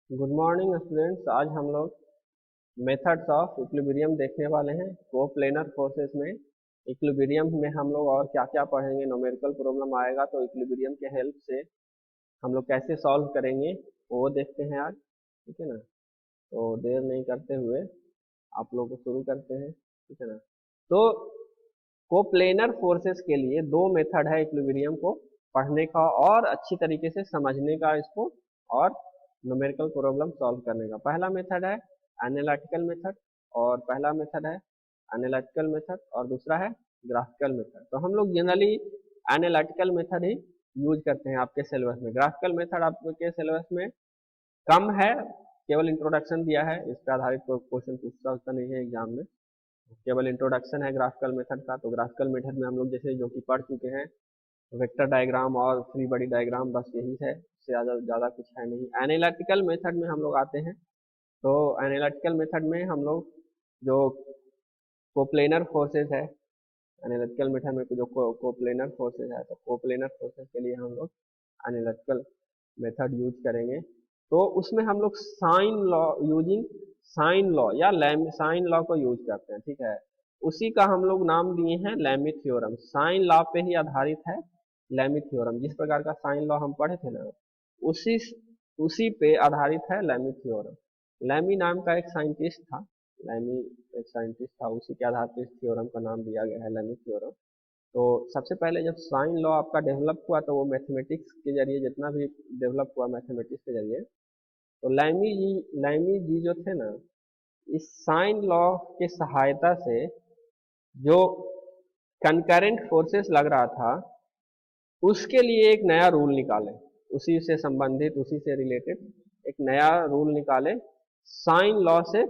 Good morning students. आज हम लोग मेथड्स ऑफ इक्विलिब्रियम देखने वाले हैं। कोप्लेनर फोर्सेस में इक्विलिब्रियम में हम लोग और क्या क्या पढ़ेंगे। न्यूमेरिकल प्रॉब्लम आएगा तो इक्विलिब्रियम के हेल्प से हम लोग कैसे सॉल्व करेंगे वो देखते हैं आज। ठीक है ना, तो देर नहीं करते हुए आप लोग को शुरू करते हैं। ठीक है ना, तो कोप्लेनर फोर्सेस के लिए दो मेथड है इक्विलिब्रियम को पढ़ने का और अच्छी तरीके से समझने का इसको, और न्यूमेरिकल प्रॉब्लम सॉल्व करने का। पहला मेथड है एनालिटिकल मेथड, और पहला मेथड है एनालिटिकल मेथड और दूसरा है ग्राफिकल मेथड। तो हम लोग जनरली एनालिटिकल मेथड ही यूज करते हैं आपके सिलेबस में। ग्राफिकल मेथड आपके सिलेबस में कम है, केवल इंट्रोडक्शन दिया है, इस पर आधारित कोई क्वेश्चन पूछता नहीं है एग्जाम में। केवल इंट्रोडक्शन है ग्राफिकल मेथड का। तो ग्राफिकल मेथड में हम लोग जैसे जो कि पढ़ चुके हैं, वेक्टर डायग्राम और फ्री बॉडी डायग्राम, बस यही है, इससे ज़्यादा ज़्यादा कुछ है नहीं। एनालिटिकल मेथड में हम लोग आते हैं। तो एनालिटिकल मेथड में हम लोग जो कोप्लेनर फोर्सेस है, एनालिटिकल मेथड में जो कोप्लेनर फोर्सेस है, तो कोप्लेनर फोर्सेस के लिए हम लोग एनालिटिकल मेथड यूज करेंगे। तो उसमें हम लोग sine law using sine law या साइन लॉ को यूज करते हैं। ठीक है, उसी का हम लोग नाम दिए हैं लैमी थ्योरम। साइन लॉ पे ही आधारित है लैमी थ्योरम। जिस प्रकार का साइन लॉ हम पढ़े थे ना, उसी उसी पे आधारित है लैमी थ्योरम। लैमी नाम का एक साइंटिस्ट था, लैमी एक साइंटिस्ट था, उसी के आधार पर इस थ्योरम का नाम दिया गया है लैमी थ्योरम। तो सबसे पहले जब साइन लॉ आपका डेवलप हुआ तो वो मैथमेटिक्स के जरिए, जितना भी डेवलप हुआ मैथमेटिक्स के जरिए, तो लैमी जी जो थे ना, इस साइन लॉ के सहायता से जो कंकरेंट फोर्सेस लग रहा था उसके लिए एक नया रूल निकाले, उसी से संबंधित, उसी से रिलेटेड एक नया रूल निकाले साइन लॉ से,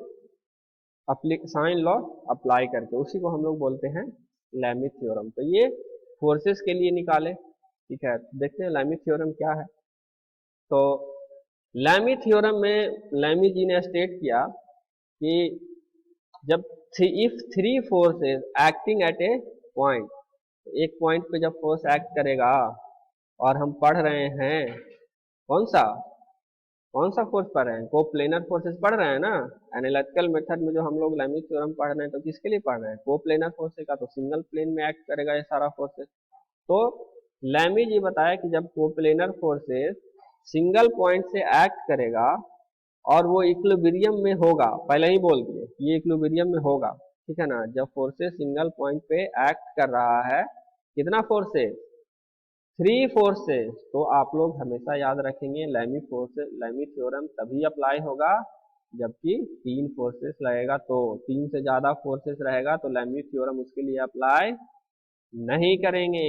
साइन लॉ अप्लाई करके। उसी को हम लोग बोलते हैं लैमी थ्योरम। तो ये फोर्सेस के लिए निकाले। ठीक है, देखते हैं लैमी थ्योरम क्या है। तो लैमी थ्योरम में लैमी जी ने स्टेट किया कि जब if three forces acting at A point, एक पॉइंट पे जब फोर्स एक्ट करेगा, और हम पढ़ रहे हैं कौन सा कौन सा फोर्स पढ़ रहे हैं, कोप्लेनर फोर्सेस पढ़ रहे हैं ना। एनालिटिकल मेथड में जो हम लोग लैमी थ्योरम पढ़ रहे हैं, तो किसके लिए पढ़ रहे हैं, कोप्लेनर फोर्सेस का। तो सिंगल प्लेन में एक्ट करेगा ये सारा फोर्सेस। तो लैमी जी बताया कि जब कोप्लेनर फोर्सेस सिंगल पॉइंट से एक्ट करेगा और वो इक्विलिब्रियम में होगा, पहले ही बोल दिए ये इक्विलिब्रियम में होगा। ठीक है ना, जब फोर्सेस सिंगल पॉइंट पे एक्ट कर रहा है, कितना फोर्सेस, थ्री फोर्सेस, तो आप लोग हमेशा याद रखेंगे लैमी फोर्सेस, लैमी थ्योरम तभी अप्लाई होगा जबकि तीन फोर्सेस लगेगा। तो तीन से ज्यादा फोर्सेस रहेगा तो लैमी थ्योरम उसके लिए अप्लाई नहीं करेंगे।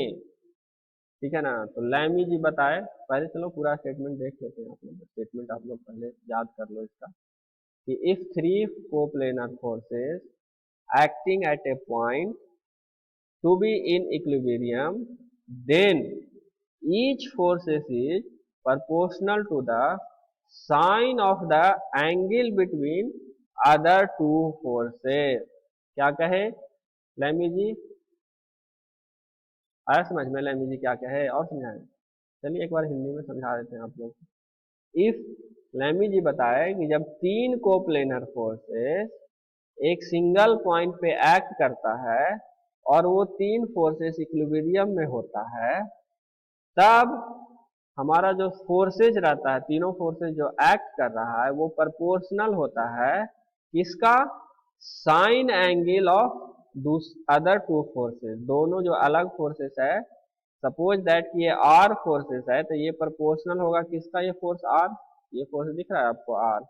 ठीक है ना, तो लैमी जी बताए। पहले चलो पूरा स्टेटमेंट देख लेते हैं। आप लोग स्टेटमेंट आप लोग पहले याद कर लो इसका, कि if three coplanar forces acting at a point to be in equilibrium, then each force is proportional to the sine of the angle between other two forces। क्या कहे लैमी जी, आया समझ में लैमी जी क्या कहे और समझाएं। चलिए एक बार हिंदी में समझा देते हैं आप लोग। इफ लैमी जी बताए कि जब तीन कोप्लेनर फोर्सेस एक सिंगल पॉइंट पे एक्ट करता है और वो तीन फोर्सेस इक्विलिब्रियम में होता है, तब हमारा जो फोर्सेज रहता है, तीनों फोर्सेज जो एक्ट कर रहा है, वो प्रोपोर्शनल होता है किसका, sign angle of other two forces. दोनों जो अलग फोर्सेस है, सपोज दैट ये आर फोर्सेस है, तो ये प्रोपोर्शनल होगा किसका, ये फोर्स आर, ये फोर्स दिख रहा है आपको आर,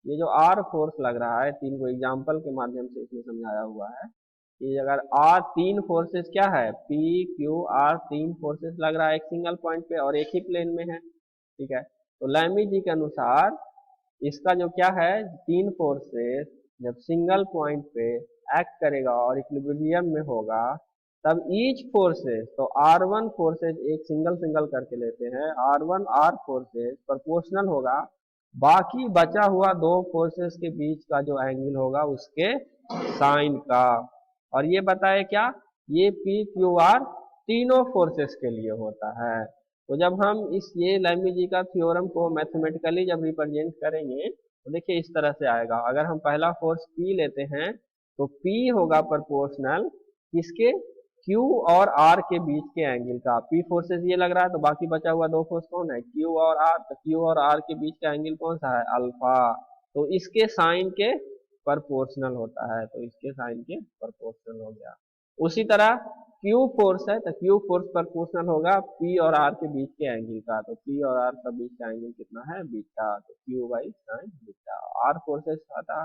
ये जो आर फोर्स लग रहा है, तीन को एग्जाम्पल के माध्यम से इसमें समझाया हुआ है कि अगर आर तीन फोर्सेस क्या है, पी क्यू आर, तीन फोर्सेस लग रहा है एक सिंगल पॉइंट पे और एक ही प्लेन में है। ठीक है, तो लैमी जी के अनुसार इसका जो क्या है, तीन फोर्सेस जब सिंगल पॉइंट पे एक्ट करेगा और इक्विलिब्रियम में होगा, तब ईच फोर्सेस, तो आर वन फोर्सेस एक सिंगल सिंगल करके लेते हैं, R one R forces proportional होगा बाकी बचा हुआ दो फोर्सेस के बीच का जो एंगल होगा उसके साइन का। और ये बताए क्या, ये पी क्यू आर तीनों फोर्सेस के लिए होता है। तो जब हम इस ये लैमी का थ्योरम को मैथमेटिकली जब रिप्रेजेंट करेंगे तो देखिए इस तरह से आएगा। अगर हम पहला फोर्स P लेते हैं तो P होगा प्रोपोर्शनल किसके, Q और R के बीच के एंगल का। P फोर्सेस ये लग रहा है तो बाकी बचा हुआ दो फोर्स कौन है, Q और R। तो Q और R के बीच का एंगल कौन सा है, अल्फा। तो इसके साइन के प्रोपोर्शनल होता है, तो इसके साइन के प्रोपोर्शनल हो गया। उसी तरह Q फोर्स है तो Q फोर्स प्रोपोर्शनल होगा P और R के बीच के एंगल का। तो P और R का बीच का एंगल कितना है, बीटा। तो Q by sine beta. R forces था,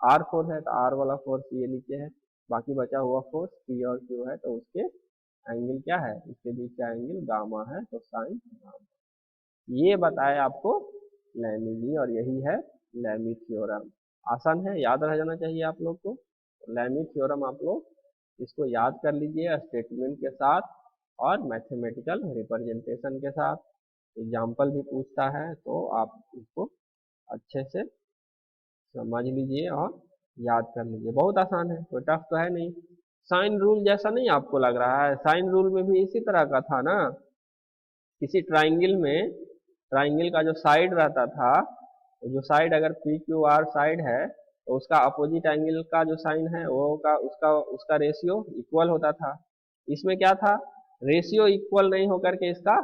R फोर्स है तो R वाला फोर्स ये नीचे है, बाकी बचा हुआ फोर्स P और Q है तो उसके एंगल क्या है, इसके बीच का एंगल गामा है, तो साइन गामा। ये बताया आपको लैमी जी, और यही है लैमी थ्योरम। आसान है, याद रह जाना चाहिए आप लोग को। लैमी थ्योरम आप लोग इसको याद कर लीजिए स्टेटमेंट के साथ और मैथमेटिकल रिप्रेजेंटेशन के साथ। एग्जाम्पल भी पूछता है तो आप इसको अच्छे से समझ लीजिए और याद कर लीजिए। बहुत आसान है, कोई टफ तो है नहीं। साइन रूल जैसा नहीं आपको लग रहा है, साइन रूल में भी इसी तरह का था ना। किसी ट्राइंगल में, ट्राइंगल का जो साइड रहता था, तो जो साइड अगर पी क्यू आर साइड है तो उसका अपोजिट एंगल का जो साइन है वो का उसका उसका रेशियो इक्वल होता था। इसमें क्या था, रेशियो इक्वल नहीं होकर के इसका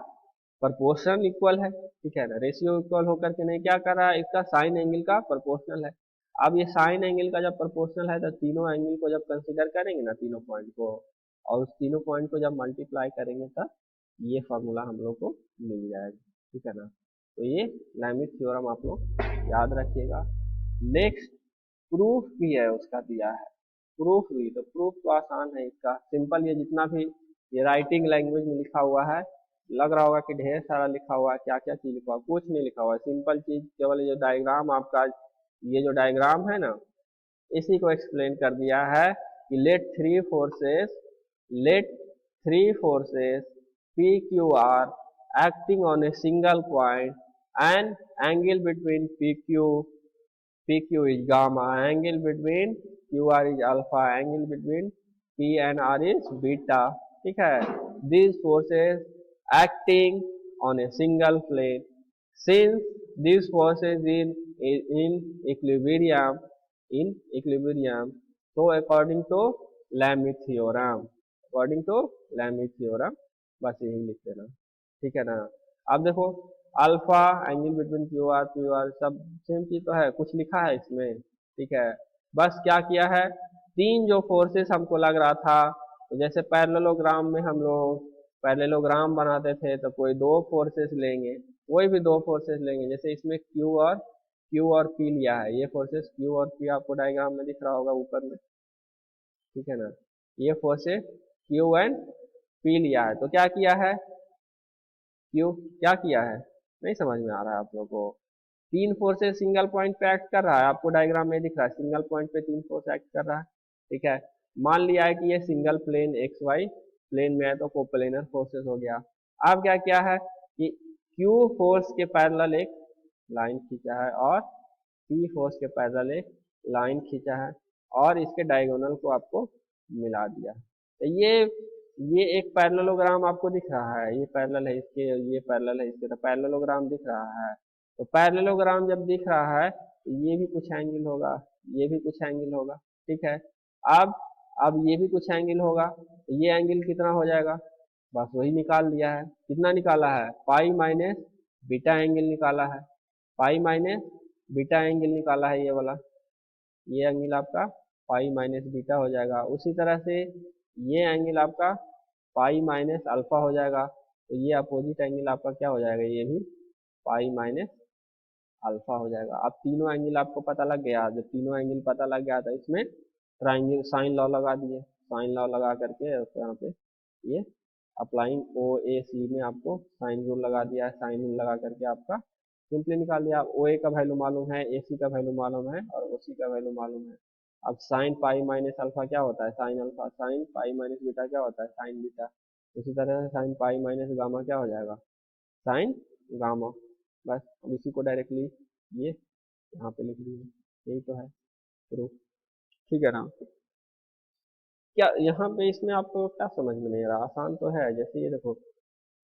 प्रोपोर्शन इक्वल है, ठीक है ना। रेशियो इक्वल होकर के नहीं क्या कर रहा है, इसका साइन एंगल का प्रोपोर्शनल है। अब ये साइन एंगल का जब प्रोपोर्शनल है तो तीनों एंगल को जब कंसीडर करेंगे ना, तीनों पॉइंट को, और उस तीनों पॉइंट को जब मल्टीप्लाई करेंगे तब ये फार्मूला हम लोग को मिल जाएगा, ठीक है ना। तो ये लैमी थ्योरम आप लोग याद रखिएगा। नेक्स्ट प्रूफ भी है उसका दिया है, प्रूफ भी। तो प्रूफ तो आसान है इसका, सिंपल। ये जितना भी ये राइटिंग लैंग्वेज में लिखा हुआ है, लग रहा होगा कि ढेर सारा लिखा हुआ है, क्या क्या चीज लिखा हुआ, कुछ नहीं लिखा हुआ है। सिंपल चीज केवल ये जो डायग्राम आपका, ये जो डायग्राम है ना, इसी को एक्सप्लेन कर दिया है कि late three forces P Q R acting on a single point and angle between PQ is gamma, angle between QR is alpha, angle between P and R is beta, ठीक है। These forces acting on a single plane, since these forces in equilibrium, in equilibrium, so according to Lamy theorem, according to Lamy theorem, बस यही लिख देना, ठीक है ना। अब देखो alpha angle between Q R सब सेम चीज तो है, कुछ लिखा है इसमें, ठीक है। बस क्या किया है, तीन जो फोर्सेस हमको लग रहा था, तो जैसे पैरेललोग्राम में हम लोग पैरेललोग्राम बनाते थे तो कोई दो फोर्सेस लेंगे, कोई भी दो फोर्सेस लेंगे। जैसे इसमें क्यू और पी लिया है, ये फोर्सेस क्यू और पी आपको डायग्राम में दिख रहा होगा ऊपर में, ठीक है ना। ये फोर्सेस क्यू एंड पी लिया है, तो क्या किया है, क्यू क्या किया है, नहीं समझ में आ रहा है आप लोगों को। तीन फोर्सेस सिंगल पॉइंट पे एक्ट कर रहा है, आपको डायग्राम में दिख रहा है, सिंगल पॉइंट पे तीन फोर्स एक्ट कर रहा है, ठीक है। मान लिया है कि ये single plane X Y plane में है तो कोप्लेनर फोर्सेस हो गया। अब क्या किया है कि क्यू फोर्स के पैरेलल एक लाइन खींचा है और पी फोर्स के पैरेलल एक लाइन खींचा है और इसके डायगोनल को आपको मिला दिया। तो ये एक पैरेललोग्राम आपको दिख रहा है, ये पैरेलल है इसके, ये पैरेलल है इसके, तो पैरेललोग्राम दिख रहा है। तो पैरेललोग्राम जब दिख रहा है तो ये भी कुछ एंगल होगा, ये भी कुछ एंगल होगा, ठीक है। अब अब ये भी कुछ एंगल होगा, तो ये एंगल कितना हो जाएगा, बस वही निकाल लिया है। कितना निकाला है, पाई माइनस बीटा एंगल निकाला है, पाई माइनस बीटा एंगल निकाला है ये वाला, ये एंगल आपका पाई माइनस बीटा हो जाएगा। उसी तरह से ये एंगल आपका पाई माइनस अल्फा हो जाएगा, तो ये अपोजिट एंगल आपका क्या हो जाएगा, ये भी पाई माइनस अल्फा हो जाएगा। अब तीनों एंगल आपको पता लग गया, जब तीनों एंगल पता लग गया तो इसमें ट्राइंगल साइन लॉ लगा दिए, साइन लॉ लगा करके यहाँ पे ये अप्लाइंग ओ ए सी में आपको साइन रूल लगा दिया है, साइन रूल लगा करके आपका सिंपली निकाल दिया। ओ ए का वैल्यू मालूम है, ए सी का वैल्यू मालूम है और ओ सी का वैल्यू मालूम है। अब साइन पाई माइनस अल्फा क्या होता है, sine alpha, sine pi minus beta क्या होता है, साइन बीटा। उसी तरह से साइन पाई माइनस गामा क्या हो जाएगा, साइन गामा। बस अब इसी को डायरेक्टली ये यहाँ पे लिख लीजिए, यही तो है प्रूफ, ठीक है ना। क्या यहाँ पे इसमें आपको क्या समझ में नहीं आ रहा, आसान तो है। जैसे ये देखो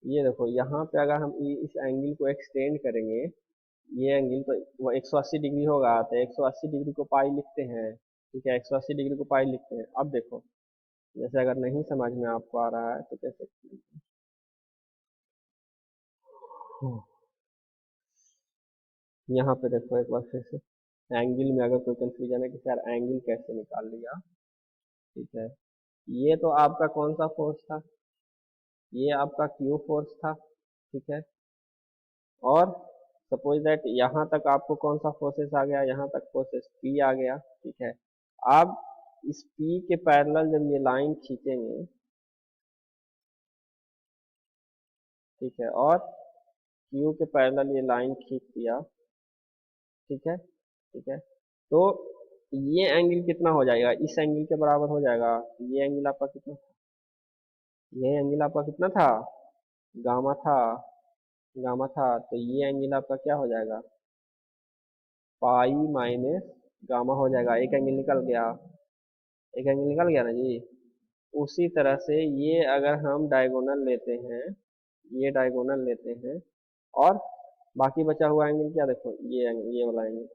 ये देखो यहाँ पे अगर हम इस एंगल को एक्सटेंड करेंगे, ये एंगल तो वो 180 डिग्री होगा, तो 180 डिग्री को पाई लिखते हैं। ठीक है, 180 डिग्री को पाई लिखते हैं। अब देखो, जैसे अगर नहीं समझ में आपको आ रहा है तो कैसे, यहाँ पे देखो एक बार फिर से, एंगल में अगर कोई कंफ्यूजन है कि सर एंगल कैसे निकाल लिया। ठीक है, ये तो आपका कौन सा फोर्स था, ये आपका क्यू फोर्स था। ठीक है, और सपोज दैट यहाँ तक आपको कौन सा फोर्सेस आ गया, यहाँ तक फोर्सेस पी आ गया। ठीक है, अब इस पी के पैरेलल जब ये लाइन खींचेंगे, ठीक है, और क्यू के पैरेलल ये लाइन खींच दिया। ठीक है, ठीक है, तो ये एंगल कितना हो जाएगा, इस एंगल के बराबर हो जाएगा। ये एंगल आपका कितना, ये एंगल आपका कितना था, गामा था, गामा था, तो ये एंगल आपका क्या हो जाएगा, पाई माइनस गामा हो जाएगा। एक एंगल निकल गया, एक एंगल निकल गया ना जी। उसी तरह से ये अगर हम डायगोनल लेते हैं, ये डायगोनल लेते हैं, और बाकी बचा हुआ एंगल क्या, देखो ये एंगल, ये वाला एंगल,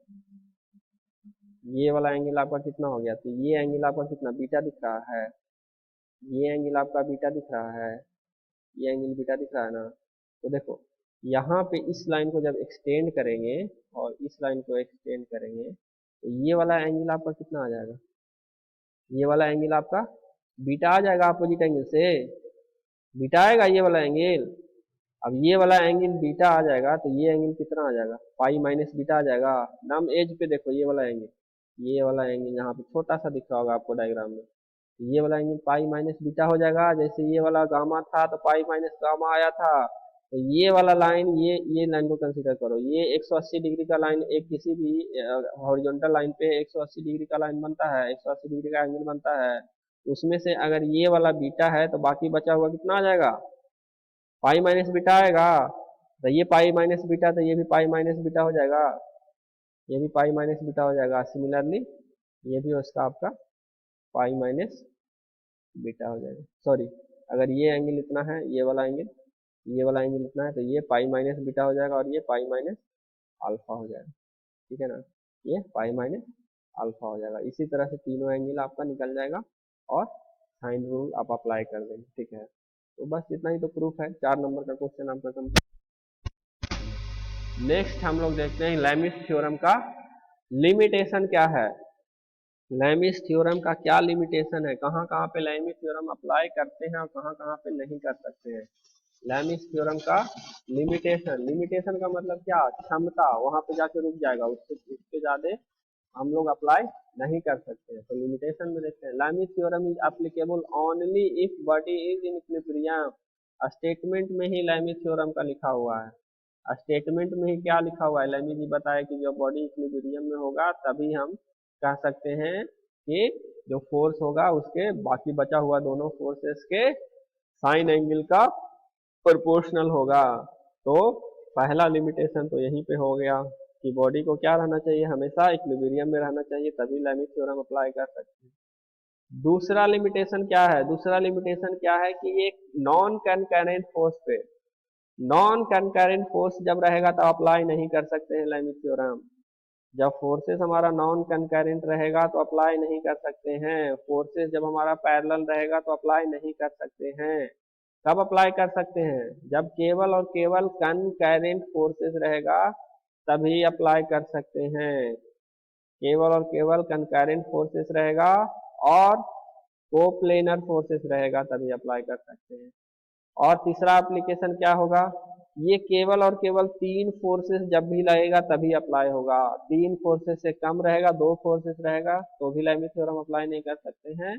ये वाला एंगल आपका कितना हो गया, तो ये एंगल आपका कितना बीटा दिख रहा है, ये एंगल आपका बीटा दिख रहा है, ये एंगल बीटा दिख रहा है ना। तो देखो यहाँ पे इस लाइन को जब एक्सटेंड करेंगे और इस लाइन को एक्सटेंड करेंगे, तो ये वाला एंगल आपका कितना आ जाएगा, ये वाला एंगल आपका बीटा आ जाएगा अपोजिट एंगल से, बीटा आएगा ये वाला एंगल। अब ये वाला एंगल बीटा आ जाएगा तो ये एंगल कितना आ जाएगा, पाई माइनस बीटा आ जाएगा। नम एज पे देखो ये वाला एंगल, ये वाला एंगल यहाँ पे छोटा सा दिख रहा होगा आपको डायग्राम में, ये वाला एंगल पाई माइनस बीटा हो जाएगा। जैसे ये वाला गामा था तो पाई माइनस गामा आया था, तो ये वाला लाइन, ये लाइन को कंसीडर करो, ये 180 डिग्री का लाइन, एक किसी भी हॉरिजॉन्टल लाइन पे 180 डिग्री का लाइन बनता है, 180 डिग्री का एंगल बनता है। उसमें से अगर ये वाला बीटा है तो बाकी बचा हुआ कितना आ जाएगा, पाई माइनस बीटा आएगा। तो ये पाई माइनस बीटा, तो ये भी पाई माइनस बीटा हो जाएगा, ये भी पाई माइनस बीटा हो जाएगा। सिमिलरली ये भी उसका आपका पाई माइनस बीटा हो जाएगा। सॉरी, अगर ये एंगल इतना है, ये वाला एंगल, ये वाला एंगल इतना है, तो ये पाई माइनस बीटा हो जाएगा और ये पाई माइनस अल्फा हो जाएगा। ठीक है ना, ये पाई माइनस अल्फा हो जाएगा। इसी तरह से तीनों एंगल आपका निकल जाएगा और साइन रूल आप अप्लाई कर देंगे। ठीक है, तो बस इतना ही तो प्रूफ है। 4 नंबर का क्वेश्चन आपका कंप्लीट। नेक्स्ट हम लोग देखते हैं लैमिस थ्योरम का लिमिटेशन क्या है। लैमिस थ्योरम का क्या लिमिटेशन है, कहाँ कहाँ पे लैमिस थ्योरम अप्लाई करते हैं और कहाँ कहाँ पे नहीं कर सकते हैं। लैमिस थ्योरम का लिमिटेशन, लिमिटेशन का मतलब क्या, क्षमता, वहां पे जाके रुक जाएगा, उसके ज्यादा हम लोग अप्लाई नहीं कर सकते हैं। तो लिमिटेशन में देखते हैं, Lami's theorem is applicable only if body is in equilibrium. Statement में ही लैमिस थ्योरम का लिखा हुआ है, स्टेटमेंट में ही क्या लिखा हुआ है, लैमी जी बताया कि जब बॉडी इक्विलिब्रियम में होगा तभी हम कह सकते हैं कि जो फोर्स होगा उसके बाकी बचा हुआ दोनों फोर्सेस के साइन एंगल का प्रोपोर्शनल होगा। तो पहला लिमिटेशन तो यहीं पे हो गया कि बॉडी को क्या रहना चाहिए, हमेशा इक्विलिब्रियम में रहना चाहिए, तभी लैमी थ्योरम अप्लाई कर सकते हैं। दूसरा लिमिटेशन क्या है, दूसरा लिमिटेशन क्या है कि एक नॉन कंकरेंट फोर्स पे, नॉन कंकरेंट फोर्स जब रहेगा तो अप्लाई नहीं कर सकते हैं लैमिस थ्योरम। जब फोर्सेस हमारा नॉन कंकरेंट रहेगा तो अप्लाई नहीं कर सकते हैं, फोर्सेस जब हमारा पैरेलल रहेगा तो अप्लाई नहीं कर सकते हैं। कब अप्लाई कर सकते हैं, जब केवल और केवल कंकरेंट फोर्सेस रहेगा तभी अप्लाई कर सकते हैं, केवल और केवल कंकरेंट फोर्सेस रहेगा और कोप्लेनर फोर्सेस रहेगा तभी अप्लाई कर सकते हैं। और तीसरा एप्लीकेशन क्या होगा, ये केवल और केवल 3 फोर्सेस जब भी लगेगा तभी अप्लाई होगा, 3 फोर्सेस से कम रहेगा, 2 फोर्सेस रहेगा तो भी लैमी थ्योरम अप्लाई नहीं कर सकते हैं,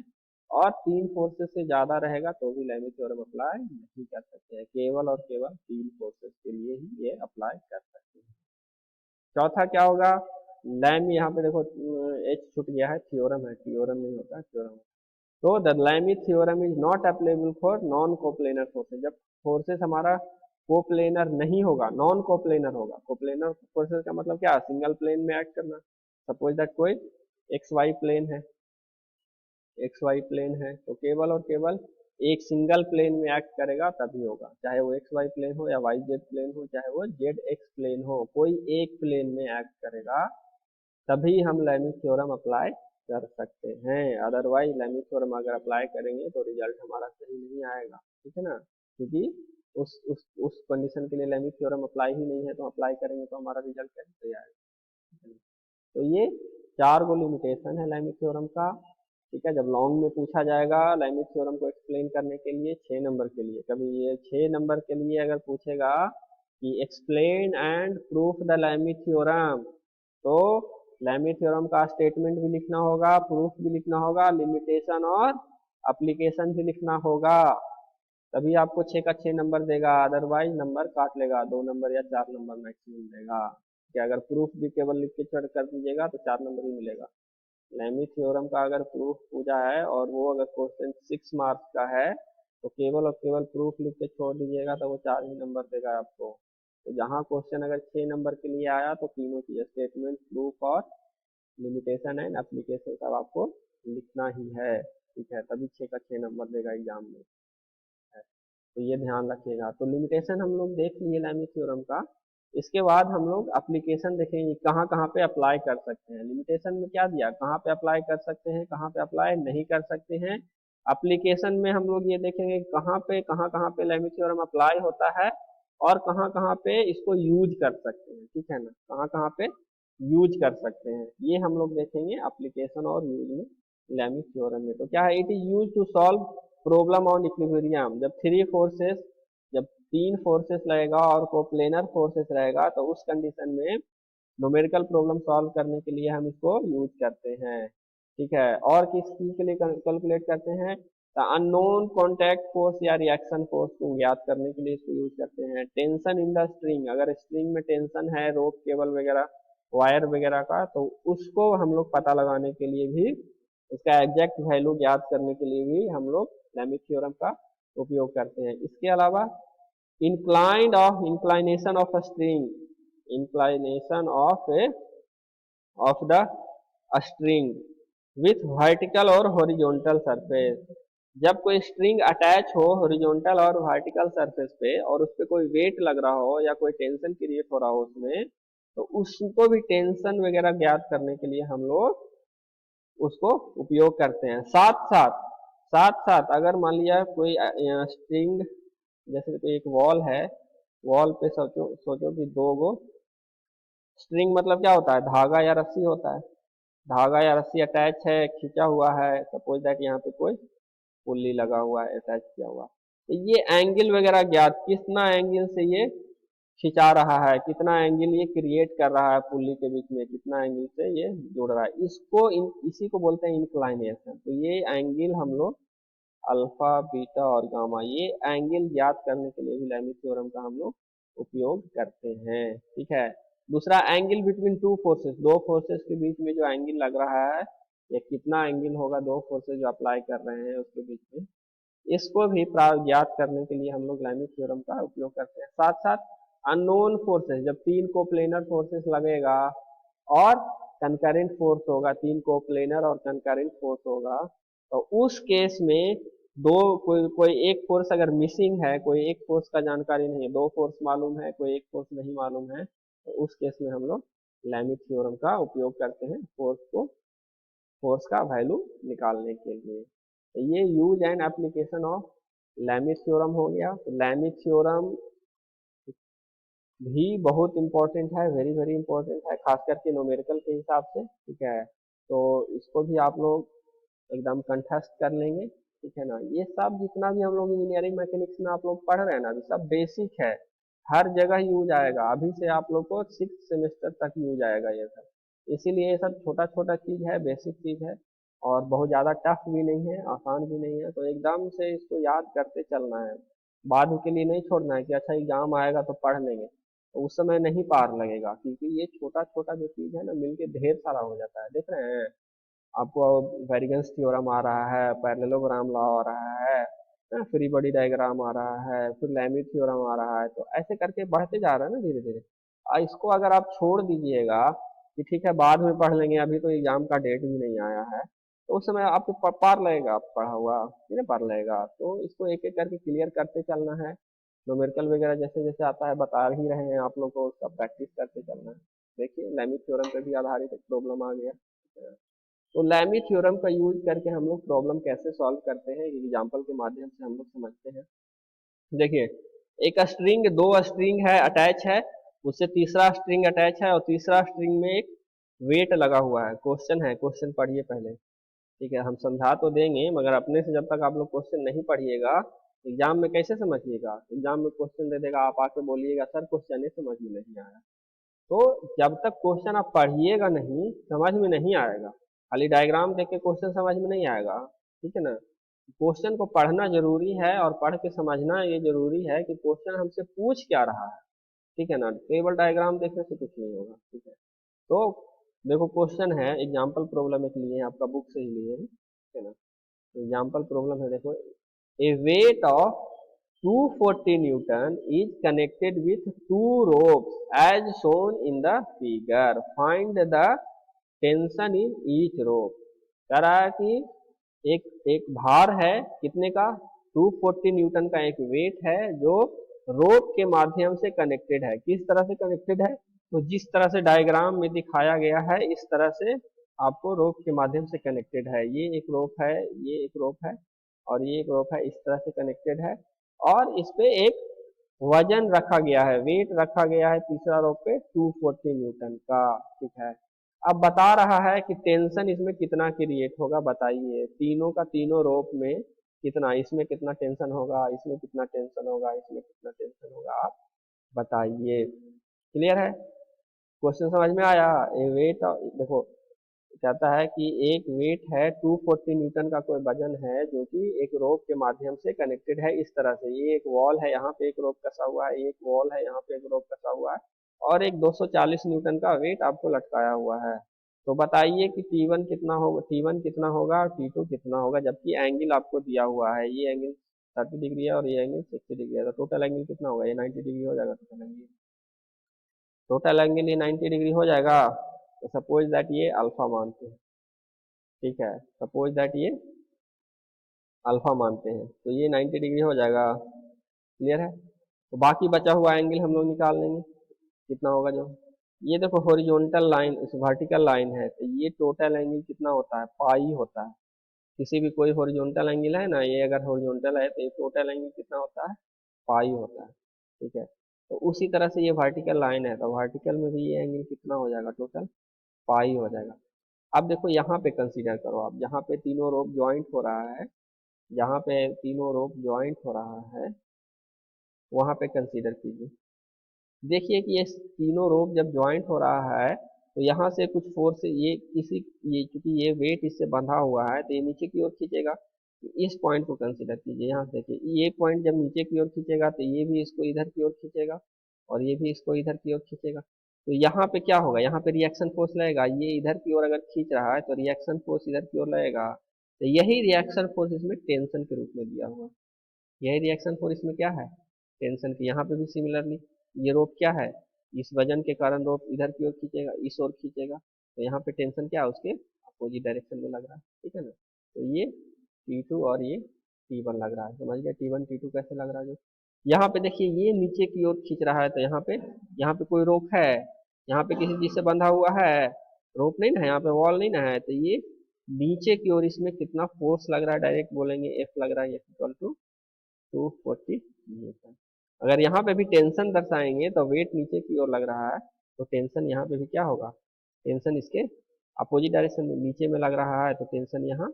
और 3 फोर्सेस से ज्यादा रहेगा तो भी लैमी थ्योरम अप्लाई नहीं कर सकते हैं, केवल और केवल 3 फोर्सेस के लिए ही ये अप्लाई कर सकते हैं। चौथा क्या होगा, लैमी, यहाँ पे देखो एच छूट गया है, थ्योरम है, थ्योरम नहीं होता, थ्योरम। तो the Lammy theorem is not applicable for non coplanar forces. जब फोर्सेस हमारा कोप्लेनर नहीं होगा, नॉन कोप्लेनर होगा। कोप्लेनर फोर्सेस का मतलब क्या, सिंगल प्लेन में एक्ट करना। सपोज दैट कोई एक्स वाई प्लेन है, एक्स वाई प्लेन है, तो केवल और केवल एक सिंगल प्लेन में एक्ट करेगा तभी होगा, चाहे वो एक्स वाई प्लेन हो या वाई जेड प्लेन हो, चाहे वो जेड एक्स प्लेन हो, कोई एक प्लेन में एक्ट करेगा तभी हम लैमी थ्योरम अप्लाई कर सकते हैं। अदरवाइज लैमी थ्योरम अगर अप्लाई करेंगे तो रिजल्ट हमारा सही नहीं आएगा, ठीक है ना, क्योंकि उस कंडीशन के लिए लैमी थ्योरम अप्लाई ही नहीं है, तो अप्लाई करेंगे तो हमारा रिजल्ट कैसे आएगा। तो ये 4 गो लिमिटेशन है लैमी थ्योरम का, ठीक है। जब लॉन्ग में पूछा जाएगा लैमी थ्योरम को एक्सप्लेन करने के लिए 6 नंबर के लिए, कभी ये 6 नंबर के लिए अगर पूछेगा कि explain and proof the Lammy theorem, तो लैमी थ्योरम का स्टेटमेंट भी लिखना होगा, प्रूफ भी लिखना होगा, लिमिटेशन और एप्लीकेशन भी लिखना होगा, तभी आपको 6 का 6 नंबर देगा, अदरवाइज नंबर काट लेगा, 2 नंबर या 4 नंबर मैक्सिमम देगा। कि अगर प्रूफ भी केवल लिख के छोड़ कर दीजिएगा तो 4 नंबर ही मिलेगा। लैमी थ्योरम का अगर प्रूफ पूछा है और वो अगर क्वेश्चन 6 मार्क्स का है तो केवल और केवल प्रूफ लिख के छोड़ दीजिएगा तो वो 4 ही नंबर देगा आपको। तो जहाँ क्वेश्चन अगर 6 नंबर के लिए आया तो तीनों चीज़ स्टेटमेंट, प्रूफ और लिमिटेशन एंड एप्लीकेशन सब आपको लिखना ही है, ठीक है, तभी 6 का 6 नंबर देगा एग्जाम में, तो ये ध्यान रखिएगा। तो लिमिटेशन हम लोग देख लिए लैमी थ्योरम का। इसके बाद हम लोग एप्लीकेशन देखेंगे कहाँ कहाँ पे अप्लाई कर सकते हैं। लिमिटेशन में क्या दिया, कहाँ पे अप्लाई कर सकते हैं, कहाँ पे अप्लाई नहीं कर सकते हैं। एप्लीकेशन में हम लोग ये देखेंगे कहाँ पे लैमी थ्योरम अप्लाई होता है और कहाँ पे इसको यूज कर सकते हैं, ठीक है ना, कहाँ पे यूज कर सकते हैं, ये हम लोग देखेंगे एप्लीकेशन और यूज में लैमी थ्योरम में। तो क्या है, it is use to solve problem on equilibrium. जब 3 फोर्सेस लगेगा और कोप्लेनर फोर्सेस रहेगा तो उस कंडीशन में न्यूमेरिकल प्रॉब्लम सॉल्व करने के लिए हम इसको यूज करते हैं, ठीक है। और किस चीज के लिए कैलकुलेट करते हैं, द अननोन कॉन्टैक्ट फोर्स या रिएक्शन फोर्स को ज्ञात करने के लिए इसको यूज करते हैं। टेंशन इन द स्ट्रिंग, अगर स्ट्रिंग में टेंशन है रोप केबल वगैरह वायर वगैरह का, तो उसको हम लोग पता लगाने के लिए भी, उसका एग्जैक्ट वैल्यू ज्ञात करने के लिए भी हम लोग लैमी थ्योरम का उपयोग करते हैं। इसके अलावा inclination of a string, inclination of the string with vertical और हॉरिजॉन्टल सरफेस। जब कोई स्ट्रिंग अटैच हो हॉरिजॉन्टल और वर्टिकल सरफेस पे और उस पर कोई वेट लग रहा हो या कोई टेंशन क्रिएट हो रहा हो उसमें, तो उसको भी टेंशन वगैरह ज्ञात करने के लिए हम लोग उसको उपयोग करते हैं। साथ साथ अगर मान लिया कोई स्ट्रिंग, जैसे कोई एक वॉल है, वॉल पे सोचो सोचो कि 2 गो स्ट्रिंग, मतलब क्या होता है, धागा या रस्सी होता है, धागा या रस्सी अटैच है, खींचा हुआ है, सपोज दैट यहाँ पे कोई पुल्ली लगा हुआ है, अटैच किया हुआ, तो ये एंगल वगैरह ज्ञात, कितना एंगल से ये खिंचा रहा है, कितना एंगल ये क्रिएट कर रहा है पुल्ली के बीच में, कितना एंगल से ये जुड़ रहा है, इसी को बोलते हैं इंक्लाइनेशन। तो ये एंगल हम लोग अल्फा बीटा और गामा, ये एंगल ज्ञात करने के लिए भी लैमी थ्योरम का हम लोग उपयोग करते हैं, ठीक है। दूसरा एंगल बिटवीन 2 फोर्सेस, 2 फोर्सेस के बीच में जो एंगल लग रहा है, ये कितना एंगल होगा 2 फोर्सेस जो अप्लाई कर रहे हैं उसके बीच में, इसको भी ज्ञात करने के लिए हम लोग लैमी थ्योरम का उपयोग करते हैं। साथ साथ अननोन फोर्सेस, जब 3 कोप्लेनर फोर्सेस लगेगा और कंकरेंट फोर्स होगा, 3 कोप्लेनर और कंकरेंट फोर्स होगा, तो उस केस में कोई एक फोर्स अगर मिसिंग है, कोई एक फोर्स का जानकारी नहीं है, 2 फोर्स मालूम है, कोई एक फोर्स नहीं मालूम है, तो उस केस में हम लोग लैमी थ्योरम का उपयोग करते हैं फोर्स का वैल्यू निकालने के लिए। तो ये use and application of Lammy theorem हो गया। तो लैमी थ्योरम भी बहुत इंपॉर्टेंट है, वेरी वेरी इंपॉर्टेंट है, खास करके न्यूमेरिकल के हिसाब से, ठीक है। तो इसको भी आप लोग एकदम कंठस्थ कर लेंगे, ठीक है ना। ये सब जितना भी हम लोग इंजीनियरिंग मैकेनिक्स में आप लोग पढ़ रहे हैं ना, ये सब बेसिक है, हर जगह यूज आएगा, अभी से आप लोग को 6th सेमेस्टर तक यूज आएगा ये सब, इसीलिए ये सब छोटा छोटा चीज है, बेसिक चीज है, और बहुत ज़्यादा टफ भी नहीं है, आसान भी नहीं है, तो एकदम से इसको याद करते चलना है, बाद के लिए नहीं छोड़ना है कि अच्छा एग्जाम आएगा तो पढ़ लेंगे, तो उस समय नहीं पार लगेगा, क्योंकि ये छोटा छोटा जो चीज़ है ना मिलके ढेर सारा हो जाता है। देख रहे हैं आपको, वेरिगेंस थ्योरम आ रहा है, पैरेललोग्राम लॉ आ रहा है, फ्री बॉडी डायग्राम आ रहा है, फिर लैमी थ्योरम आ रहा है, तो ऐसे करके बढ़ते जा रहा है ना धीरे धीरे। इसको अगर आप छोड़ दीजिएगा कि ठीक है बाद में पढ़ लेंगे, अभी तो एग्जाम का डेट भी नहीं आया है, तो उस समय आपको पार लगेगा, आप पढ़ा हुआ नहीं पार लगेगा। तो इसको एक एक करके क्लियर करते चलना है। न्यूमेरिकल वगैरह जैसे जैसे आता है बता ही रहे हैं आप लोग को, उसका प्रैक्टिस करते चलना है। देखिए लैमी थ्योरम पे भी आधारित एक प्रॉब्लम आ गया। तो लैमी थ्योरम का यूज करके हम लोग प्रॉब्लम कैसे सॉल्व करते हैं, एग्जाम्पल के माध्यम से हम लोग समझते हैं। देखिए एक स्ट्रिंग, दो स्ट्रिंग है अटैच है, उससे तीसरा स्ट्रिंग अटैच है और तीसरा स्ट्रिंग में एक वेट लगा हुआ है। क्वेश्चन है, क्वेश्चन पढ़िए पहले। ठीक है, हम समझा तो देंगे मगर अपने से जब तक आप लोग क्वेश्चन नहीं पढ़िएगा एग्जाम में कैसे समझिएगा। एग्जाम में क्वेश्चन दे देगा, आप आके बोलिएगा सर क्वेश्चन ही समझ में नहीं आया। तो जब तक क्वेश्चन आप पढ़िएगा नहीं समझ में नहीं आएगा। खाली डायग्राम देख के क्वेश्चन समझ में नहीं आएगा। ठीक है ना, क्वेश्चन को पढ़ना जरूरी है और पढ़ के समझना ये जरूरी है कि क्वेश्चन हमसे पूछ क्या रहा है। ठीक है ना, केवल डायग्राम देखने से कुछ नहीं होगा। ठीक है, तो देखो क्वेश्चन है, एग्जाम्पल प्रॉब्लम एक लिए हैं, आपका बुक से ही लिए हैं। ठीक है ना, तो एग्जाम्पल प्रॉब्लम है, देखो a weight of 240 newton is connected with two ropes as shown in the figure, find the tension in each rope. कह रहा है कि एक एक भार है कितने का, 240 न्यूटन का एक वेट है जो रोप के माध्यम से कनेक्टेड है। किस तरह से कनेक्टेड है, तो जिस तरह से डायग्राम में दिखाया गया है इस तरह से आपको रोप के माध्यम से कनेक्टेड है। ये एक रोप है, ये एक रोप है और ये एक रोप है, इस तरह से कनेक्टेड है। और इस पे एक वजन रखा गया है, वेट रखा गया है तीसरा रोप पे 240 न्यूटन का। ठीक है, अब बता रहा है कि टेंशन इसमें कितना क्रिएट होगा, बताइए तीनों का तीनों रोप में कितना, इसमें कितना टेंशन होगा, इसमें कितना टेंशन होगा, इसमें कितना टेंशन होगा, आप बताइए। क्लियर है, क्वेश्चन समझ में आया। ए वेट, देखो कहता है कि एक वेट है 240 न्यूटन का कोई वजन है जो कि एक रोप के माध्यम से कनेक्टेड है इस तरह से। ये एक वॉल है, यहाँ पे एक रोप कसा हुआ है, एक वॉल है, यहाँ पे एक रोप कसा हुआ है और एक 240 न्यूटन का वेट आपको लटकाया हुआ है। तो बताइए कि T1 कितना होगा, T1 कितना होगा और T2 कितना होगा, जबकि एंगल आपको दिया हुआ है, ये एंगल 30 डिग्री है और ये एंगल 60 डिग्री है। तो टोटल एंगल कितना होगा, ये 90 डिग्री हो जाएगा। टोटल एंगल ये 90 डिग्री हो जाएगा। तो सपोज दैट ये अल्फा मानते हैं। ठीक है, सपोज दैट ये अल्फा मानते हैं तो ये 90 डिग्री हो जाएगा। क्लियर है, तो बाकी बचा हुआ एंगल हम लोग निकाल लेंगे कितना होगा। जो ये देखो हॉरिजॉन्टल लाइन, इस वर्टिकल लाइन है, तो ये टोटल एंगल कितना होता है, पाई होता है। किसी भी कोई हॉरिजॉन्टल एंगल है ना, ये अगर हॉरिजॉन्टल है तो ये टोटल एंगल कितना होता है, पाई होता है। ठीक है, तो उसी तरह से ये वर्टिकल लाइन है तो वर्टिकल में भी ये एंगल कितना हो जाएगा, टोटल पाई हो जाएगा। अब देखो यहाँ पे कंसीडर करो आप, जहाँ पे तीनों रोप ज्वाइंट हो रहा है, जहाँ पे तीनों रोप ज्वाइंट हो रहा है वहाँ पे कंसीडर कीजिए। देखिए कि ये तीनों रोप जब ज्वाइंट हो रहा है तो यहाँ से कुछ फोर्स ये किसी, ये क्योंकि ये वेट इससे बंधा हुआ है तो ये नीचे की ओर खींचेगा। इस पॉइंट को कंसीडर कीजिए, यहाँ से देखिए ये पॉइंट जब नीचे की ओर खींचेगा तो ये भी इसको इधर की ओर खींचेगा और ये भी इसको इधर की ओर खींचेगा। तो यहाँ पे क्या होगा, यहाँ पे रिएक्शन फोर्स लगेगा। ये इधर की ओर अगर खींच रहा है तो रिएक्शन फोर्स इधर की ओर लगेगा। तो यही रिएक्शन फोर्स इसमें टेंशन के रूप में दिया हुआ है। यही रिएक्शन फोर्स इसमें क्या है, टेंशन की। यहाँ पे भी सिमिलरली ये रोप क्या है, इस वजन के कारण रोप इधर की ओर खींचेगा, इस ओर खींचेगा। तो यहाँ पे टेंशन क्या है, उसके अपोजिट डायरेक्शन में लग रहा है। ठीक है ना, तो ये T2 और ये T1 लग रहा है। समझ गया T1 T2 कैसे लग रहा है। जो यहाँ पे देखिए ये नीचे की ओर खींच रहा है तो यहाँ पे कोई रोक है, यहाँ पे किसी चीज से बंधा हुआ है, रोप नहीं ना है, यहाँ पे वॉल नहीं ना है। तो ये नीचे की ओर इसमें कितना फोर्स लग रहा है, डायरेक्ट बोलेंगे F लग रहा है, इक्वल टू 240 न्यूटन। अगर यहाँ पे भी टेंशन दर्शाएंगे तो वेट नीचे की ओर लग रहा है तो टेंशन यहाँ पे भी क्या होगा, टेंशन इसके अपोजिट डायरेक्शन में नीचे में लग रहा है तो टेंशन यहाँ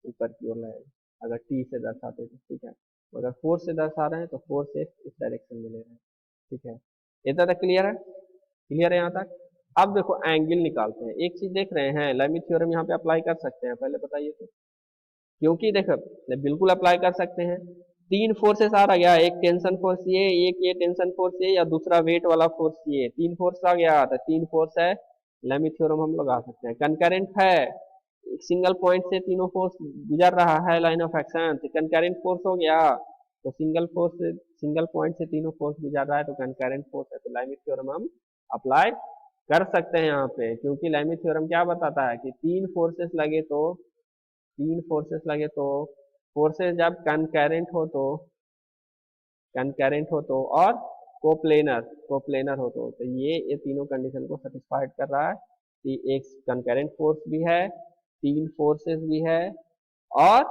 ऊपर की ओर लगेगा अगर टी से दर्शाते तो। ठीक है, तो अगर फोर्स से दर्शा रहे हैं तो फोर्स से इस डायरेक्शन में ले रहे हैं। ठीक है, इतना तक क्लियर है, क्लियर है यहाँ तक। अब देखो एंगल निकालते हैं। एक चीज देख रहे हैं, लेमी थ्योरम यहाँ पे अप्लाई कर सकते हैं, पहले बताइए तो। क्योंकि देखो बिल्कुल अप्लाई कर सकते हैं, तीन फोर्सेस आ गया, एक टेंशन फोर्स ये, एक ये टेंशन फोर्स ये, या दूसरा वेट वाला फोर्स ये, तीन फोर्स आ गया तो तीन फोर्स है, लेमी थ्योरम हम लोग आ सकते हैं। कंकरेंट है, एक सिंगल पॉइंट से तीनों फोर्स गुजर रहा है लाइन ऑफ एक्शन, तो कंकरेंट फोर्स हो गया। तो सिंगल फोर्स से, सिंगल पॉइंट से तीनों फोर्स गुजर रहा है तो कंकरेंट फोर्स है, तो लेमी थ्योरम हम अप्लाई कर सकते हैं यहाँ पे। क्योंकि लेमी थ्योरम क्या बताता है कि तीन फोर्सेस लगे तो तीन फोर्सेस लगे तो फोर्सेस जब कनकरेंट हो तो और कोप्लेनर हो तो ये तीनों कंडीशन को सेटिस्फाइड कर रहा है कि एक कनकरेंट फोर्स भी है, तीन फोर्सेस भी है और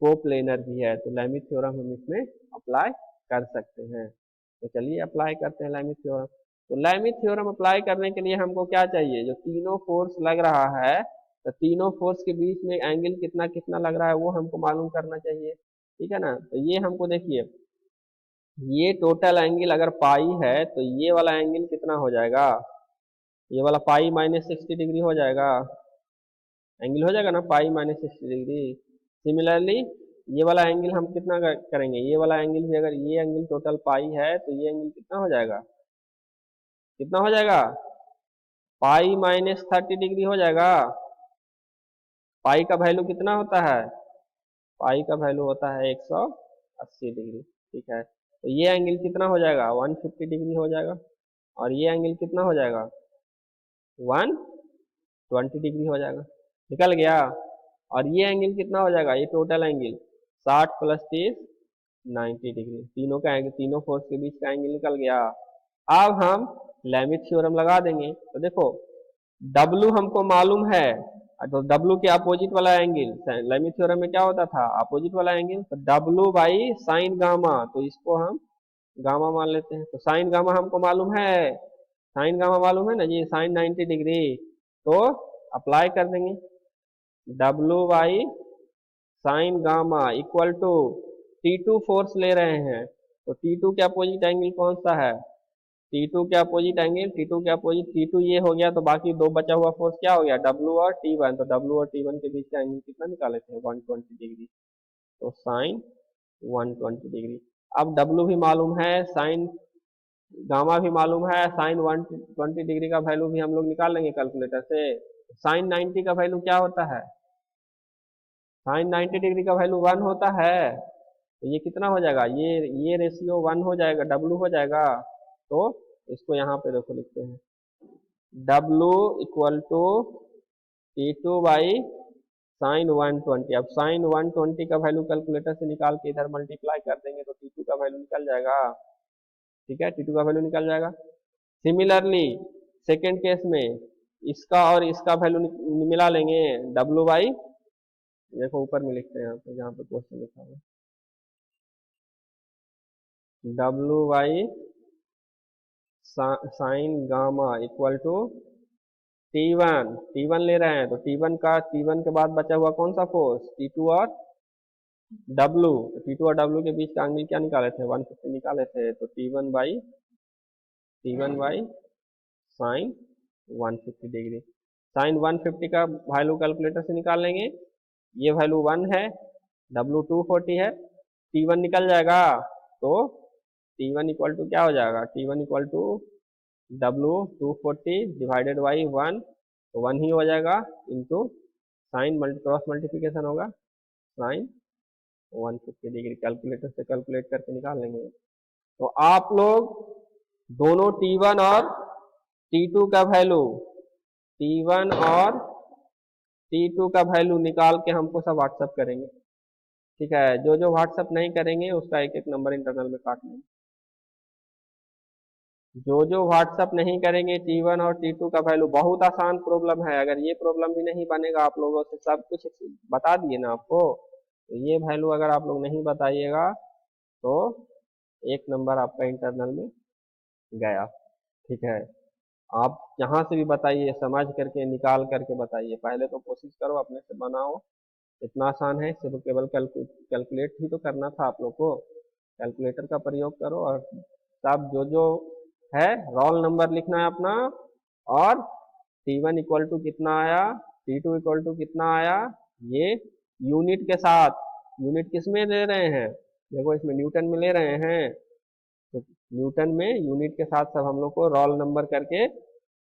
कोप्लेनर भी है, तो लैमी थ्योरम हम इसमें अप्लाई कर सकते हैं। तो चलिए अप्लाई करते हैं लैमी थ्योरम। तो लैमी थ्योरम अप्लाई करने के लिए हमको क्या चाहिए, जो तीनों फोर्स लग रहा है तो तीनों फोर्स के बीच में एंगल कितना कितना लग रहा है वो हमको मालूम करना चाहिए, ठीक है ना। तो ये हमको देखिए, ये टोटल एंगल अगर पाई है तो ये वाला एंगल कितना हो जाएगा, ये वाला पाई माइनस 60 डिग्री हो जाएगा, एंगल हो जाएगा ना पाई माइनस 60 डिग्री। सिमिलरली ये वाला एंगल हम कितना करेंगे, ये वाला एंगल भी अगर ये एंगल टोटल पाई है तो ये एंगल कितना हो जाएगा, कितना हो जाएगा, पाई माइनस 30 डिग्री हो जाएगा। पाई का वैल्यू कितना होता है, पाई का वैल्यू होता है 180 डिग्री, ठीक है। तो ये एंगल कितना हो जाएगा, 150 डिग्री हो जाएगा और ये एंगल कितना हो जाएगा, 120 डिग्री हो जाएगा, निकल गया। और ये एंगल कितना हो जाएगा, ये टोटल एंगल 60 + 30 90 डिग्री, तीनों का एंगल, तीनों फोर्स के बीच का एंगल निकल गया। अब हम लैमी थ्योरम लगा देंगे। तो देखो W हमको मालूम है, तो W के अपोजिट वाला एंगल लैमी थ्योरम में क्या होता था, अपोजिट वाला एंगल, तो W बाई साइन गामा, तो इसको हम गामा मान लेते हैं। तो साइन गामा हमको मालूम है, साइन गामा मालूम है ना जी, साइन 90 डिग्री, तो अप्लाई कर देंगे। W by sine gamma equal to T2 force ले रहे हैं, तो T2 के अपोजिट एंगल कौन सा है, T2 के अपोजिट एंगल, T2 के अपोजिट T2 ये हो गया, तो बाकी दो बचा हुआ फोर्स क्या हो गया, W और T1, तो W और T1 के बीच का एंगल कितना निकाले थे, 120 डिग्री, तो साइन 120 डिग्री। अब W भी मालूम है, साइन गामा भी मालूम है, साइन 120 डिग्री का वैल्यू भी हम लोग निकाल लेंगे कैलकुलेटर से। साइन 90 का वैल्यू क्या होता है, साइन 90 डिग्री का वैल्यू 1 होता है, तो ये कितना हो जाएगा, ये रेशियो 1 हो जाएगा, W हो जाएगा। तो इसको यहाँ पे देखो लिखते हैं, W equal to T2 by sine 120। अब साइन 120 का वैल्यू कैलकुलेटर से निकाल के इधर मल्टीप्लाई कर देंगे तो T2 का वैल्यू निकल जाएगा, ठीक है, T2 का वैल्यू निकल जाएगा। सिमिलरली सेकेंड केस में इसका और इसका वैल्यू मिला लेंगे, W बाई, देखो ऊपर में लिखते हैं यहाँ पे, जहाँ पे क्वेश्चन लिखा हुआ W by sine gamma equal to T1 ले रहे हैं, तो T1 के बाद बचा हुआ कौन सा फोर्स, T2 और W, तो T2 और W के बीच का एंगल क्या निकाले थे, 150 निकाले थे, तो T1 by sine 150 degree. Sign 150 का वैल्यू कैलकुलेटर से निकाल लेंगे, ये वैल्यू 1 है, W 240 है, T1 निकल जाएगा, तो T1 इक्वल टू क्या हो जाएगा, T1 equal to W 240 divided by 1, तो 1 ही हो जाएगा, इंटू साइन क्रॉस मल्टीप्लिकेशन होगा, साइन 150 डिग्री, कैलकुलेटर से कैलकुलेट करके निकाल लेंगे। तो आप लोग दोनों T1 और T2 का वैल्यू, T1 और T2 का वैल्यू निकाल के हमको सब व्हाट्सअप करेंगे, ठीक है। जो जो व्हाट्सअप नहीं करेंगे उसका एक एक नंबर इंटरनल में काट लेंगे। जो जो व्हाट्सअप नहीं करेंगे T1 और T2 का वैल्यू, बहुत आसान प्रॉब्लम है, अगर ये प्रॉब्लम भी नहीं बनेगा, आप लोगों से सब कुछ बता दिए ना आपको, तो ये वैल्यू अगर आप लोग नहीं बताइएगा तो एक नंबर आपका इंटरनल में गया, ठीक है। आप जहाँ से भी बताइए, समझ करके निकाल करके बताइए, पहले तो कोशिश करो अपने से बनाओ, इतना आसान है, सिर्फ केवल कैलकुलेट ही तो करना था आप लोग को, कैलकुलेटर का प्रयोग करो और सब जो जो है रोल नंबर लिखना है अपना, और T1 इक्वल टू कितना आया, T2 इक्वल टू कितना आया, ये यूनिट के साथ, यूनिट किस में ले रहे हैं, देखो इसमें न्यूटन में ले रहे हैं, तो न्यूटन में यूनिट के साथ सब हम लोग को रोल नंबर करके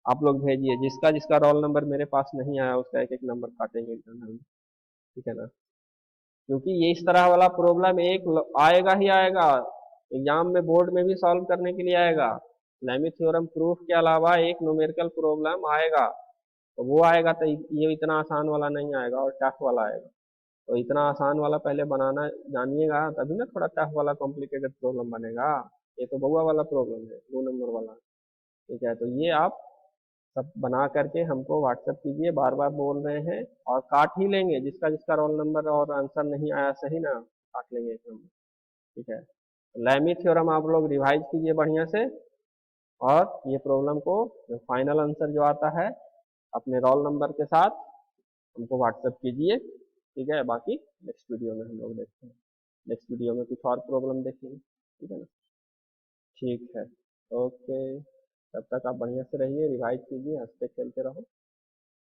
आप लोग भेजिए। जिसका जिसका रोल नंबर मेरे पास नहीं आया उसका एक एक नंबर काटेंगे इंटरनल में, ठीक है ना। क्योंकि ये इस तरह वाला प्रॉब्लम एक आएगा ही आएगा, एग्जाम में बोर्ड में भी सॉल्व करने के लिए आएगा। लैमी थ्योरम प्रूफ के अलावा एक न्यूमेरिकल प्रॉब्लम आएगा, तो वो आएगा तो ये इतना आसान वाला नहीं आएगा और टफ वाला आएगा। तो इतना आसान वाला पहले बनाना जानिएगा, तभी ना थोड़ा टफ वाला कॉम्प्लिकेटेड प्रॉब्लम बनेगा। ये तो बउआ वाला प्रॉब्लम है, 2 नंबर वाला। ठीक है, तो ये आप सब बना करके हमको व्हाट्सएप कीजिए, बार बार बोल रहे हैं, और काट ही लेंगे, जिसका जिसका रोल नंबर और आंसर नहीं आया सही ना, काट लेंगे एक नंबर। ठीक है, लैमी थ्योरम आप लोग रिवाइज कीजिए बढ़िया से, और ये प्रॉब्लम को फाइनल आंसर जो आता है अपने रोल नंबर के साथ हमको व्हाट्सएप कीजिए। ठीक है, बाकी नेक्स्ट वीडियो में हम लोग देखते हैं, नेक्स्ट वीडियो में कुछ और प्रॉब्लम देखेंगे। ठीक है ना? ठीक है, ओके। तब तक आप बढ़िया से रहिए, रिवाइज कीजिए, हंसते खेलते रहो।